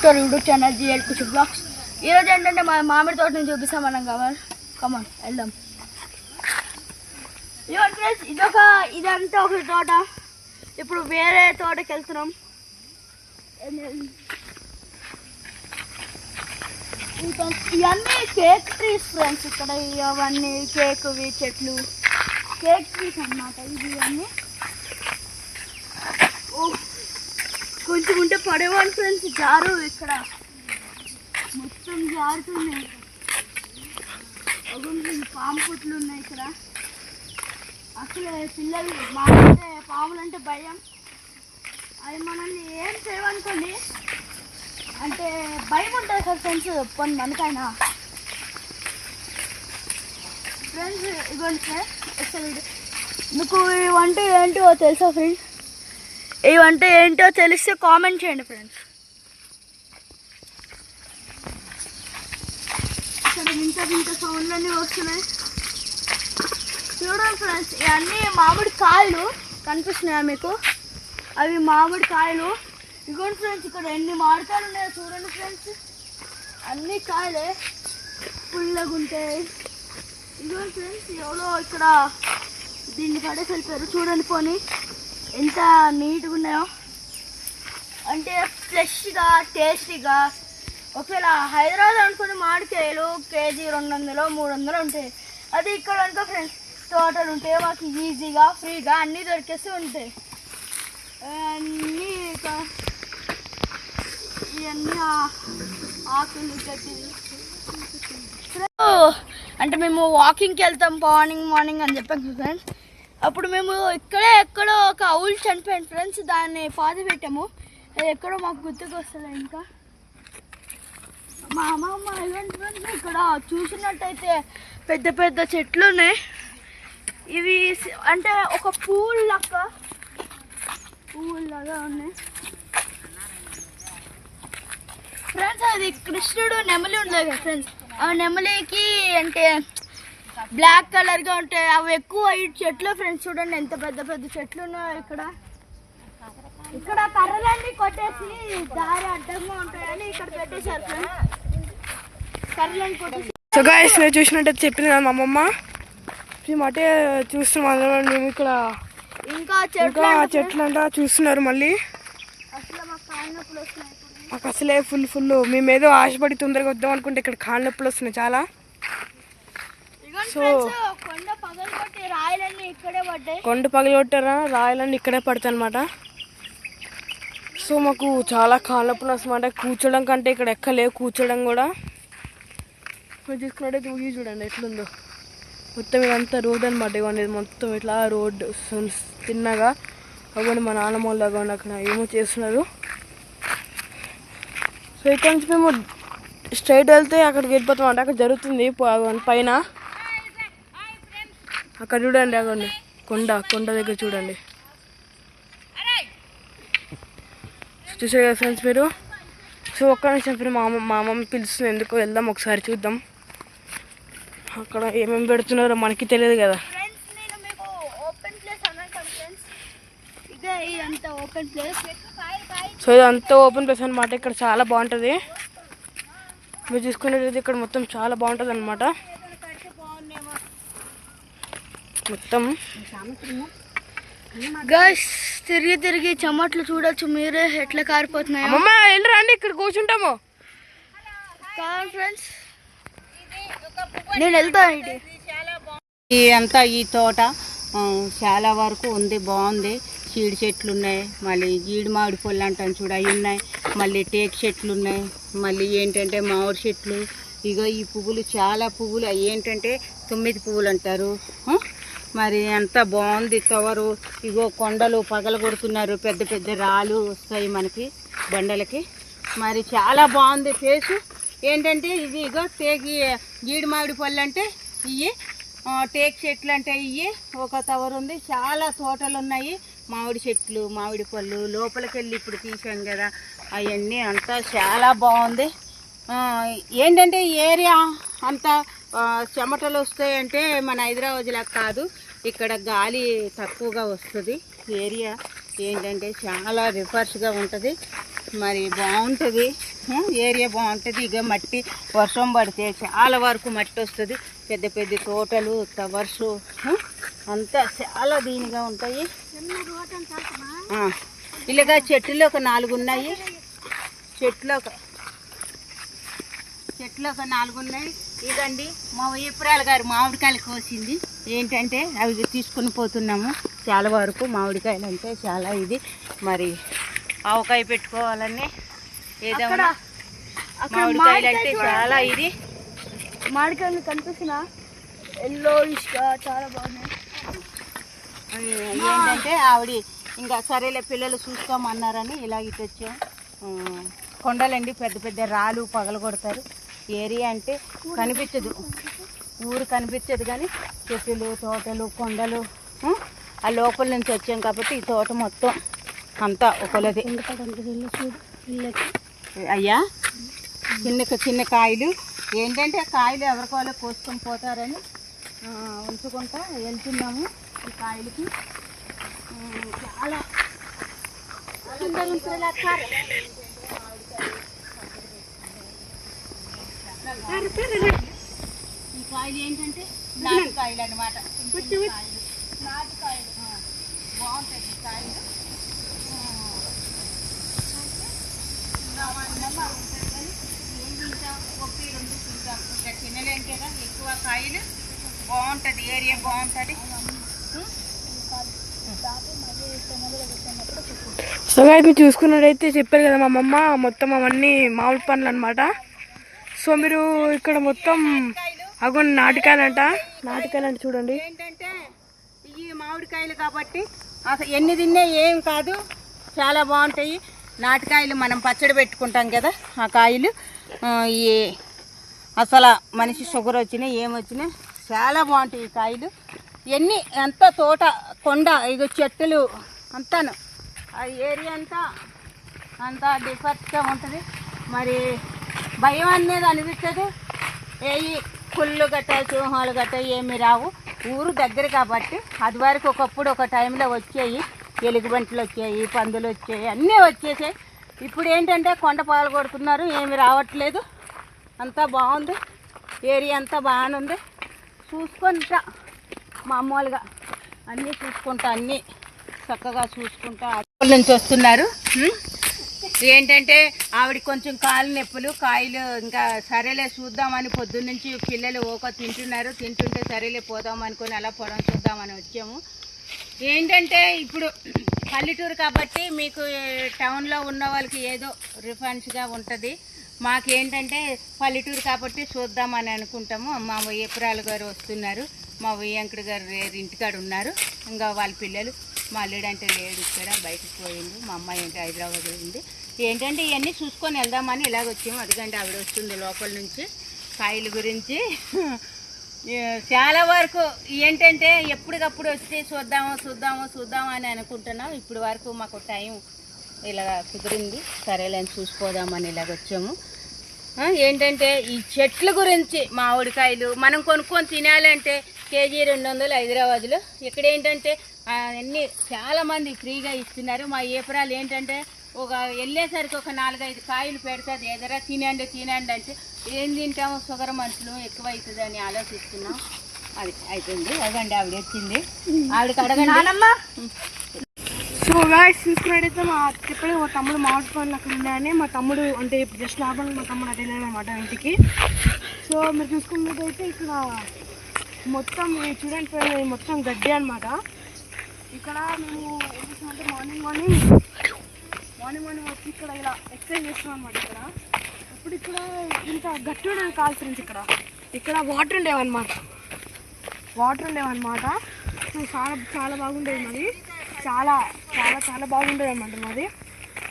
YouTube channel GL Kushi vlogs. ఈరోజు ఏంటంటే మా మామిడి తోటని చూపిస్తాం మనం. కమాన్ వెళ్దాం. ఫ్రెండ్స్ ఇదంతా ఒక తోట. ఇప్పుడు వేరే తోటకి వెళ్తున్నాం. ఇవన్నీ కేక్ ట్రీస్ ఫ్రెండ్స్. ఇక్కడ ఇవన్నీ కేక్వి చెట్లు, కేక్ ట్రీస్ అన్నమాట. ఇవన్నీ కొంచెం ఉంటే పడేవాళ్ళు ఫ్రెండ్స్. జారు ఇక్కడ మొత్తం జారుతున్నాయి. పాము పుట్లు ఉన్నాయి ఇక్కడ. అసలు పిల్లలు మాకంటే పాములు అంటే భయం. అవి మనల్ని ఏం చేయవనుకోండి, అంటే భయం ఉంటుంది కదా ఫ్రెండ్స్ కొన్ని మనకైనా. ఫ్రెండ్స్ ఇవ్వండి సార్. అసలు మీకు ఇవంటే ఏంటో తెలుసా ఫ్రెండ్స్? ఇవంటే ఏంటో తెలిస్తే కామెంట్ చేయండి ఫ్రెండ్స్. ఇక్కడ వింత సౌండ్లన్నీ వస్తున్నాయి చూడండి ఫ్రెండ్స్. ఇవన్నీ మామిడి కాయలు కనిపిస్తున్నాయా మీకు? అవి మామిడి కాయలు. ఇదిగోండి ఫ్రెండ్స్, ఇక్కడ ఎన్ని మామిడికాయలు ఉన్నాయో చూడండి ఫ్రెండ్స్. అన్ని కాయలే పుల్లగా ఉంటాయి. ఇదిగోండి ఫ్రెండ్స్, ఎవరో ఇక్కడ దీన్ని పడేసి వెళ్ళిపోయారు. చూడండి పోనీ ఎంత నీట్గా ఉన్నాయో, అంటే ఫ్రెష్గా టేస్టీగా. ఒకవేళ హైదరాబాద్ అనుకుని మామిడికాయలు కేజీ 200 300 ఉంటాయి. అది ఇక్కడ అనుకో ఫ్రెండ్స్, తోటలు ఉంటాయి. మాకు ఈజీగా ఫ్రీగా అన్నీ దొరికేస్తూ ఉంటాయి. అన్నీ ఇవన్నీ ఆకులు గడ్డి. అంటే మేము వాకింగ్కి వెళ్తాం మార్నింగ్ అని చెప్పాను ఫ్రెండ్స్. అప్పుడు మేము ఎక్కడో ఒక అవుల్ చనిపోయాను ఫ్రెండ్స్. దాన్ని పాతి పెట్టాము. అది ఎక్కడో మాకు గుర్తుకు వస్తుంది. ఇంకా మా అమ్మమ్మ ఫ్రెండ్స్ ఇక్కడ చూసినట్టయితే పెద్ద చెట్లు ఉన్నాయి. ఇవి అంటే ఒక పువ్వులాగా ఉన్నాయి ఫ్రెండ్స్. అది కృష్ణుడు నెమలి ఉండదు కదా ఫ్రెండ్స్. ఆ నెమలికి అంటే బ్లాక్ కలర్గా ఉంటాయి. అవి ఎక్కువ ఈ చెట్లు ఫ్రెండ్స్. చూడండి ఎంత పెద్ద చెట్లు ఉన్నాయో ఇక్కడ కర్రలన్నీ కొట్టేసి దారి అడ్డంగా ఉంటాయని ఇక్కడ పెట్టేశారు ఫ్రెండ్స్. కర్రలన్నీ కొట్టేసి. సో గాయ్స్, మీరు చూసినట్టయితే చెప్పింది కదా మా అమ్మమ్మ. అంటే చూస్తున్నాం మేము ఇక్కడ. ఇంకా చెట్లు అంట చూస్తున్నారు. మళ్ళీ మాకు అసలే ఫుల్ మేమేదో ఆశపడి తొందరగా వద్దాం అనుకుంటే ఇక్కడ కాళ్ళ నొప్పులు వస్తున్నాయి చాలా. సో కొండ పగలగొట్టారా, రాయలన్నీ ఇక్కడే పడతాయి అనమాట. సో మాకు చాలా కాళ్ళ నొప్పులు వస్తుందన్నమాట. కూర్చోడం కంటే ఇక్కడ ఎక్కలేవు, కూర్చోడం కూడా. మీరు చూసుకున్నట్టయితే ఊగి చూడండి ఎట్లుందో. మొత్తం ఇదంతా రోడ్ అనమాట. ఇవన్నీ మొత్తం ఇట్లా రోడ్ తిన్నగా అవ్వండి. మా నాన్నమ్మలాగా అక్కడ ఏమో చేస్తున్నారు. సో ఇక్కడ నుంచి మేము స్ట్రైట్ వెళ్తే అక్కడికి వెళ్ళిపోతాం అంటే అక్కడ జరుగుతుంది పైన. అక్కడ చూడండి, అవ్వండి కొండ దగ్గర చూడండి. చూసారు కదా ఫ్రెండ్స్ మీరు. సో ఒక్క నిమిషం ఫ్రెండ్, మా అమ్మమ్మ పిలుస్తుంది ఎందుకో, వెళ్దాం ఒకసారి చూద్దాం. అక్కడ ఏమేమి పెడుతున్నారో మనకి తెలియదు కదా. సో ఇదంతా ఓపెన్ ప్లేస్ అనమాట. ఇక్కడ చాలా బాగుంటుంది. మీరు చూసుకునేది ఇక్కడ మొత్తం చాలా బాగుంటుంది అనమాట. మొత్తం గైస్ తిరిగి చెమట్లు చూడొచ్చు మీరే ఎట్లా కారిపోతున్నాయి. అమ్మమ్మ వెళ్ళరండి, ఇక్కడ కూర్చుంటాము ఫ్రెండ్స్. నేను వెళ్తాను. అంతా ఈ తోట చాలా వరకు ఉంది, బాగుంది. చీడి చెట్లు ఉన్నాయి, మళ్ళీ జీడి మామిడి పళ్ళు అంటాను చూడ అవి ఉన్నాయి, మళ్ళీ టేక్ చెట్లు ఉన్నాయి, మళ్ళీ ఏంటంటే మామిడి చెట్లు. ఇగో ఈ పువ్వులు చాలా పువ్వులు, అవి ఏంటంటే 9 పువ్వులు అంటారు. మరి ఎంత బాగుంది తవరు. ఇగో కొండలు పగల కొడుతున్నారు, పెద్ద రాళ్ళు వస్తాయి మనకి బండలకి. మరి చాలా బాగుంది ఫేసు. ఏంటంటే ఇది ఇగో జీడి మామిడి పళ్ళు అంటే ఇవి, టేక్ చెట్లు అంటే ఇవి ఒక తవరు ఉంది. చాలా తోటలు ఉన్నాయి, మామిడి చెట్లు, మామిడి పళ్ళు. లోపలికి వెళ్ళి ఇప్పుడు తీసాం కదా అవన్నీ. అంతా చాలా బాగుంది. ఏంటంటే ఏరియా అంతా చెమటలు వస్తాయంటే మన హైదరాబాద్లా కాదు, ఇక్కడ గాలి తక్కువగా వస్తుంది. ఏరియా ఏంటంటే చాలా రిఫర్స్గా ఉంటుంది. మరి బాగుంటుంది, ఏరియా బాగుంటుంది. ఇక మట్టి వర్షం పడితే చాలా వరకు మట్టి వస్తుంది. పెద్ద పెద్ద తోటలు, టవర్స్ అంతా చాలా దీనిగా ఉంటాయి. ఇలాగా చెట్లు ఒక 4 ఉన్నాయి. చెట్లు ఒక 4 ఉన్నాయి. ఇదండి మా ఏప్రాల్ గారు మామిడికాయలు కోసింది. ఏంటంటే అవి తీసుకుని పోతున్నాము. చాలా వరకు మామిడికాయలు అంటే చాలా ఇది. మరి ఆవకాయ పెట్టుకోవాలని ఏదైనా మామిడికాయలు అంటే చాలా ఇది. మామిడికాయలు కనిపిస్తున్న ఎల్లో ఇష్గా చాలా బాగున్నాయి. ఏంటంటే ఆవిడ ఇంకా సరేలే పిల్లలు చూసుకోమన్నారని ఇలాగ తెచ్చాం. కొండలండి, పెద్ద పెద్ద రాళ్ళు పగలు కొడతారు. ఏరియా అంటే కనిపించదు, ఊరు కనిపించదు, కానీ చెట్లు, తోటలు, కొండలు ఆ లోపల నుంచి వచ్చాం కాబట్టి ఈ తోట మొత్తం అంతా ఒకలది. అయ్యా చిన్న కాయలు ఏంటంటే కాయలు ఎవరికోవాలో కోసుకొని పోతారని ఉంచుకుంటా వెళ్తున్నాము. ఈ కాయలకి చాలా ఈ కాయలు ఏంటంటే నాటు కాయలు అనమాట. నాటు కాయలు బాగుంటాయి. ఈ కాయలు ఏం తింటాం, 1-2 తింటాం. ఇంకా తినలేం కదా. ఎక్కువ కాయలు బాగుంటుంది, ఏరియా బాగుంటుంది. సో గాయస్ మీరు చూసుకున్నట్టయితే చెప్పారు కదా మా అమ్మమ్మ మొత్తం అవన్నీ మామిడి పండ్లు అనమాట. సో మీరు ఇక్కడ మొత్తం అగొని నాటికాయలు అంటే చూడండి. ఏంటంటే ఈ మామిడికాయలు కాబట్టి అసలు ఎన్ని తిన్నా ఏం కాదు, చాలా బాగుంటాయి. నాటికాయలు మనం పచ్చడి పెట్టుకుంటాం కదా, ఆ కాయలు ఈ అసలు మనిషి షుగర్ వచ్చినా ఏమొచ్చినా చాలా బాగుంటాయి ఈ కాయలు. ఎన్ని అంతా తోట, కొండ, ఇక చెట్టులు అంతాను ఆ ఏరియా అంతా డిఫరెంట్గా ఉంటుంది. మరి భయం అనేది అనిపించదు. ఏవి కుళ్ళు గట్ట, సింహాలు గట్ట ఏమి రావు. ఊరు దగ్గర కాబట్టి అది వరకు ఒకప్పుడు ఒక టైంలో వచ్చాయి, ఎలుగుబంట్లు వచ్చాయి, పందులు వచ్చాయి, అన్నీ వచ్చేసాయి. ఇప్పుడు ఏంటంటే కొండ పాలు కొడుతున్నారు, ఏమి రావట్లేదు. అంతా బాగుంది, ఏరియా అంతా బాగానుంది. చూసుకుంటా మామూలుగా అన్నీ చూసుకుంటా, అన్నీ చక్కగా చూసుకుంటా నుంచి వస్తున్నారు. ఏంటంటే ఆవిడ కొంచెం కాలు నొప్పులు, కాయలు ఇంకా సరేలే చూద్దామని పొద్దున్నుంచి పిల్లలు తింటుంటే సరేలే పోదాం అనుకుని అలా పొలం చూద్దామని వచ్చాము. ఏంటంటే ఇప్పుడు పల్లెటూరు కాబట్టి మీకు టౌన్లో ఉన్న వాళ్ళకి ఏదో రిఫరెన్స్గా ఉంటుంది. మాకేంటంటే పల్లెటూరు కాబట్టి చూద్దామని అనుకుంటాము. మా ఏప్రాల్ గారు వస్తున్నారు, మా వెంకట గారు ఇంటికాడ ఉన్నారు. ఇంకా వాళ్ళ పిల్లలు, మా అల్లుడంటే లేడు, ఇక్కడ బయటకు పోయింది. మా అమ్మాయి అంటే హైదరాబాద్ ఉంది. ఏంటంటే ఇవన్నీ చూసుకొని వెళ్దామని ఇలాగ వచ్చాము. అదిగంటే ఆవిడ వస్తుంది లోపల నుంచి కాయల గురించి. చాలా వరకు ఏంటంటే ఎప్పటికప్పుడు వచ్చి చూద్దాము అని అనుకుంటున్నాం. ఇప్పుడు వరకు మాకు టైం ఇలా కుదిరింది, సరేలేని చూసిపోదామని ఇలాగ వచ్చాము. ఏంటంటే ఈ చెట్ల గురించి మామిడికాయలు మనం కొనుక్కొని తినాలంటే కేజీ 200 హైదరాబాద్లో. ఇక్కడ ఏంటంటే అన్నీ చాలామంది ఫ్రీగా ఇస్తున్నారు. మా ఏప్రాలు ఏంటంటే ఒక వెళ్ళేసరికి ఒక 4-5 కాయలు పెడుతుంది. ఎదరా తినండి అంటే ఏం తింటాము, షుగర్ మనుషులు ఎక్కువ అవుతుంది అని ఆలోచిస్తున్నాం. అది అవుతుంది. అదండి ఆవిడ వచ్చింది, ఆవిడకి అడగండి. సో గాయస్ చూసుకున్నట్టయితే చెప్పండి మా తమ్ముడు మామిడి పండ్లు అక్కడ ఉన్నాయని. మా తమ్ముడు అంటే ఇప్పుడు జస్ట్ లాభంగా మా తమ్ముడు అటు వెళ్ళాలన్నమాట ఇంటికి. సో మీరు చూసుకున్నట్టయితే ఇక్కడ మొత్తం చూడండి ఫ్రెండ్, మొత్తం గడ్డి అనమాట. ఇక్కడ మేము అంటే మార్నింగ్ వచ్చి ఇక్కడ ఇలా ఎక్సర్సైజ్ చేస్తాం అనమాట. ఇప్పుడు ఇక్కడ ఇంత గట్టి ఉండేది కాదు ఫ్రెండ్స్. ఇక్కడ వాటర్ ఉండేవన్నమాట. సో చాలా బాగుండేది మరి, చాలా బాగుండేది అనమాట మాది.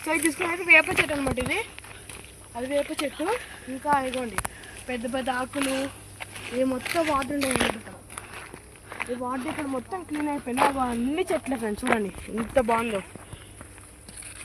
సో ఇది చూసుకున్నైతే వేప చెట్టు అనమాట. అది వేప చెట్టు. ఇంకా ఇదిగోండి పెద్ద ఆకులు, ఇది మొత్తం వాటర్ ఉండేది అనమాట. ఈ వాటర్ ఇక్కడ మొత్తం క్లీన్ అయిపోయింది. అన్ని చెట్లే ఫ్రెండ్స్, చూడండి ఎంత బాగుందో.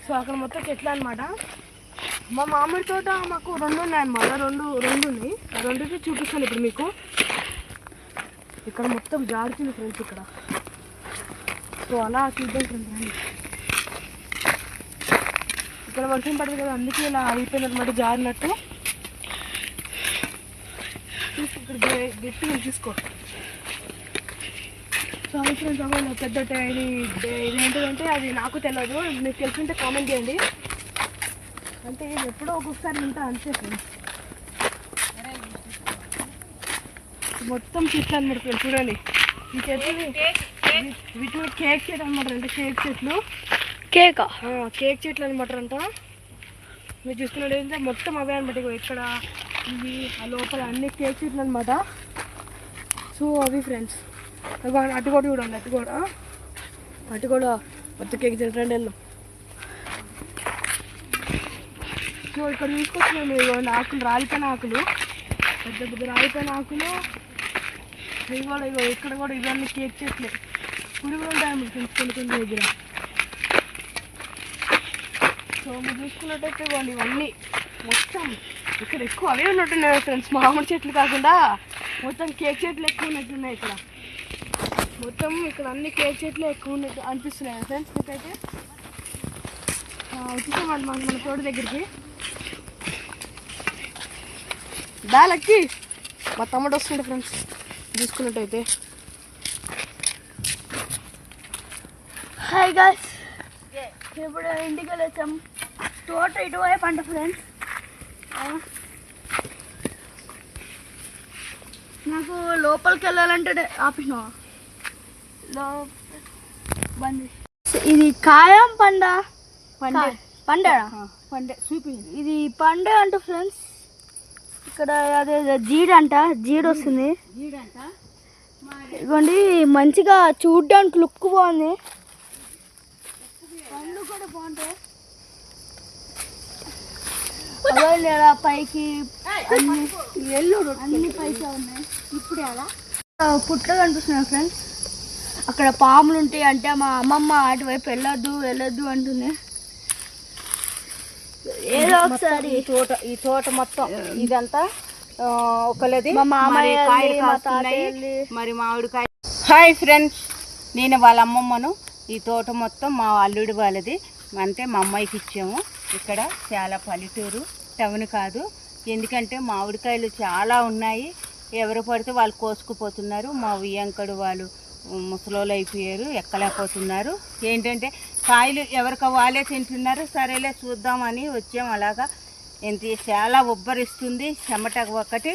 సో అక్కడ మొత్తం చెట్లు అనమాట. మా మామిడి తోట మాకు 2 ఉన్నాయన్నమాట. రెండు ఉన్నాయి. ఆ 2కి చూపిస్తాను ఇప్పుడు మీకు. ఇక్కడ మొత్తం జారుతుంది ఫ్రెండ్స్ ఇక్కడ. సో అలా చూద్దాం ఫ్రెండ్స్. ఇక్కడ వర్షం పడదు కదా, అందుకే ఇలా అయిపోయింది అనమాట, జారినట్టు. ఇక్కడ గట్టిగా తీసుకో. సారీ ఫ్రెండ్స్, అవ్వాలి పెద్ద ఇది ఏంటంటే అది నాకు తెలియదు, మీకు తెలిసింటే కామెంట్ చేయండి. అంటే ఇది ఎప్పుడో ఒక్కొక్కసారి ఉంటా అంతే ఫ్రెండ్స్. మొత్తం చెట్లు అనమాట ఫ్రెండ్స్, చూడండి ఈ చెట్లు వీటిని కేక్ చెట్లు అనమాట, అంటే కేక్ చెట్లు. కేక్ చెట్లు అనమాట అంట. మీరు చూస్తున్నట్టు ఏంటంటే మొత్తం అవే అనమాట. ఇక్కడ ఇవి ఆ లోపల అన్ని కేక్ చెట్లు అనమాట. సో అవి ఫ్రెండ్స్. అటు కూడా చూడండి, అటు కూడా మొత్తం కేక్ చెట్లు రండి వెళ్దాం. సో ఇక్కడ చూసుకొచ్చినాము ఇవ్వండి ఆకులు, రాలిపోయిన ఆకులు, పెద్ద పెద్ద రాలిపోయిన ఆకులు. ఇవి కూడా ఇక్కడ కూడా ఇవన్నీ కేక్ చెట్లే. ఇప్పుడు కూడా ఉంటాయి ఫ్రెండ్స్ కొన్ని దగ్గర. సో మీరు చూసుకున్నట్టయితే ఇవ్వండి ఇవన్నీ మొత్తం ఇక్కడ ఎక్కువ అవే ఉన్నట్టున్నాయి ఫ్రెండ్స్. మామిడి చెట్లు కాకుండా మొత్తం కేక్ చెట్లు ఎక్కువ ఉన్నట్టున్నాయి ఇక్కడ. మొత్తం ఇక్కడ అన్ని కేక్ చెట్లు ఎక్కువ ఉన్నట్టు అనిపిస్తున్నాయి ఫ్రెండ్స్. మీకైతే వచ్చేసామండి మన తోట దగ్గరికి. దాలకి మా తమ్ముడు వస్తుండే ఫ్రెండ్స్ చూసుకున్నట్టయితే. హాయ్ గాయ్స్, ఇప్పుడు ఇంటికి వెళ్ళొచ్చాం. తోట ఇటువైపు అంట ఫ్రెండ్స్. నాకు లోపలికి వెళ్ళాలంటే ఆపిన ఇది కాయం పండా పండే చూపి. ఇది పండే అంట ఫ్రెండ్స్. ఇక్కడ అదే జీడ అంట, జీడ వస్తుంది. ఇదిగోండి మంచిగా చూడ్డానికి లుక్ బాగుంది, పండ్లు కూడా బాగుంటాయి. పైకి అన్ని పైకి ఉన్నాయి. ఇప్పుడు అలా పుట్ల కనిపిస్తున్నాయి ఫ్రెండ్స్. అక్కడ పాములు ఉంటాయి అంటే మా అమ్మమ్మ అటువైపు వెళ్ళొద్దు అంటుంది. ఏదో ఒకసారి ఈ తోట మొత్తం ఇదంతా ఒకళ్ళది, మా మామయ్య మరి మామిడికాయ. హాయ్ ఫ్రెండ్స్, నేను వాళ్ళ అమ్మమ్మను. ఈ తోట మొత్తం మా అల్లుడి వాళ్ళది, అంటే మా అమ్మాయికి ఇచ్చాము. ఇక్కడ చాలా పల్లెటూరు, టౌన్ కాదు. ఎందుకంటే మామిడికాయలు చాలా ఉన్నాయి, ఎవరు పడితే వాళ్ళు కోసుకుపోతున్నారు. మా వియ్యంకడు వాళ్ళు ముసలోళ్ళు అయిపోయారు, ఎక్కలేకపోతున్నారు. ఏంటంటే కాయలు ఎవరికి వాళ్ళే తింటున్నారు. సరేలే చూద్దామని వచ్చాం. అలాగా ఎంత చాలా ఉబ్బరిస్తుంది, చెమట ఒకటి.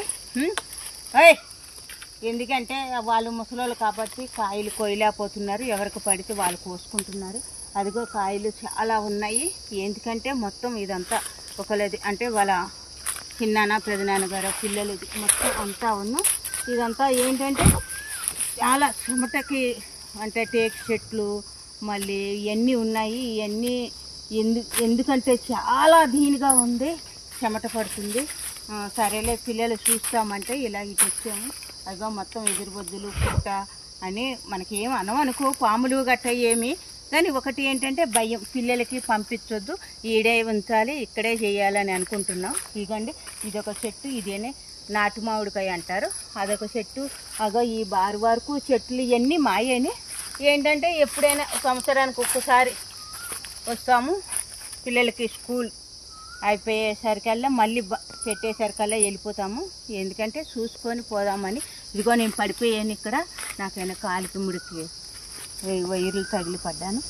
ఎందుకంటే వాళ్ళు ముసలోళ్ళు కాబట్టి కాయలు కొయ్యలేకపోతున్నారు, ఎవరికి పడితే వాళ్ళు కోసుకుంటున్నారు. అదిగో కాయలు చాలా ఉన్నాయి. ఎందుకంటే మొత్తం ఇదంతా ఒకళ్ళది, అంటే వాళ్ళ చిన్నాన్న పెదనాన్నగారు పిల్లలది మొత్తం అంతా ఇదంతా ఏంటంటే చాలా చెమటకి, అంటే టేక్ చెట్లు మళ్ళీ ఇవన్నీ ఉన్నాయి. ఇవన్నీ ఎందుకంటే చాలా దీనిగా ఉంది, చెమట పడుతుంది. సరేలే పిల్లలు చూస్తామంటే ఇలా ఇటు వచ్చాము. అదిగో మొత్తం ఎదురుబొద్దులు పుట్ట అని మనకేం అనవనుకో, పాములు గట్ట ఏమి. కానీ ఒకటి ఏంటంటే భయం, పిల్లలకి పంపించొద్దు, ఈడే ఉంచాలి, ఇక్కడే చేయాలని అనుకుంటున్నాం. ఇదిగోండి ఇదొక చెట్టు, ఇదేనే నాటు మామిడికాయ అంటారు. అదొక చెట్టు. అగో ఈ బారు వరకు చెట్లు ఇవన్నీ మాయేని. ఏంటంటే ఎప్పుడైనా సంవత్సరానికి ఒక్కసారి వస్తాము, పిల్లలకి స్కూల్ అయిపోయేసరికల్లా మళ్ళీ పెట్టేసరికల్లా వెళ్ళిపోతాము. ఎందుకంటే చూసుకొని పోదామని. ఇదిగో నేను పడిపోయాను ఇక్కడ, నాకైనా కాలికి ముడికి వైర్లు తగిలి పడ్డాను.